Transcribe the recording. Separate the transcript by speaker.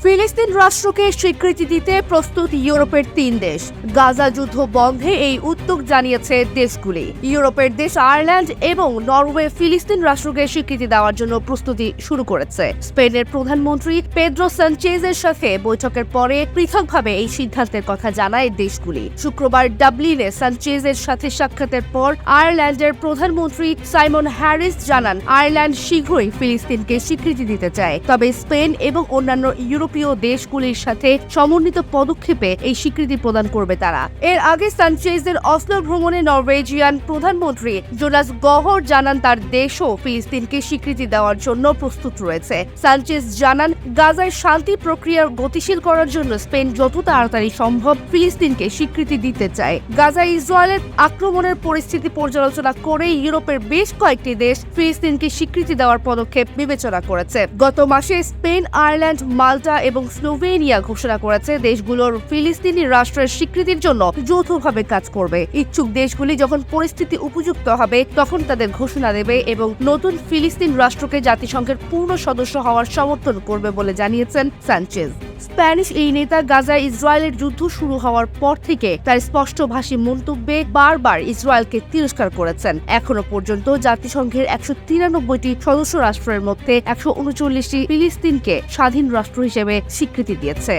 Speaker 1: ফিলিস্তিন রাষ্ট্রকে স্বীকৃতি দিতে প্রস্তুত ইউরোপের 3 দেশ। গাজা যুদ্ধ বন্ধে এই উদ্যোগ জানিয়েছে দেশগুলি। ইউরোপের দেশ আয়ারল্যান্ড এবং নরওয়ে ফিলিস্তিন রাষ্ট্রকে স্বীকৃতি দেওয়ার জন্য প্রস্তুতি শুরু করেছে। স্পেনের প্রধানমন্ত্রী পেদ্রো সানচেজের সাথে বৈঠকের পরে পৃথকভাবে এই সিদ্ধান্তের কথা জানায় দেশগুলি। শুক্রবার ডাবলিনে সানচেজের সাথে সাক্ষাতের পর আয়ারল্যান্ডের প্রধানমন্ত্রী সাইমন হ্যারিস জানান, আয়ারল্যান্ড শীঘ্রই ফিলিস্তিনকে স্বীকৃতি দিতে চায়, তবে স্পেন এবং অন্যান্য ইউরোপীয় দেশগুলির সাথে সমন্বিত পদক্ষেপে এই স্বীকৃতি প্রদান করবে তারা। এর আগে সানচেজের অসলো ভ্রমণে নরওয়েজিয়ান প্রধানমন্ত্রী জোনাস গহর জানান তার দেশও ফিলিস্তিনকে স্বীকৃতি দেওয়ার জন্য প্রস্তুত রয়েছে। সানচেজ জানান, গাজায় শান্তি প্রক্রিয়া গতিশীল করার জন্য স্পেন যত তাড়াতাড়ি সম্ভব ফিলিস্তিনকে স্বীকৃতি দিতে চায়। গাজায় ইসরায়েলের আক্রমণের পরিস্থিতি পর্যালোচনা করে ইউরোপের বেশ কয়েকটি দেশ ফিলিস্তিনকে স্বীকৃতি দেওয়ার পদক্ষেপ বিবেচনা করেছে। গত মাসে স্পেন, আয়ারল্যান্ড, মাল্টা এবং স্লোভেনিয়া ঘোষণা করেছে দেশগুলোর ফিলিস্তিনি রাষ্ট্রের স্বীকৃতির জন্য যৌথভাবে কাজ করবে। ইচ্ছুক দেশগুলি যখন পরিস্থিতি উপযুক্ত হবে তখন তাদের ঘোষণা দেবে এবং নতুন ফিলিস্তিন রাষ্ট্রকে জাতিসংঘের পূর্ণ সদস্য হওয়ার সমর্থন করবে বলে জানিয়েছেন সানচেজ। স্প্যানিশ এই নেতা গাজায় ইসরায়েলের যুদ্ধ শুরু হওয়ার পর থেকে তার স্পষ্টভাষী মন্তব্যে বারবার ইসরায়েলকে তিরস্কার করেছেন। এখনো পর্যন্ত জাতিসংঘের 193টি সদস্য রাষ্ট্রের মধ্যে 139টি ফিলিস্তিনকে স্বাধীন রাষ্ট্র হিসেবে স্বীকৃতি দিয়েছে।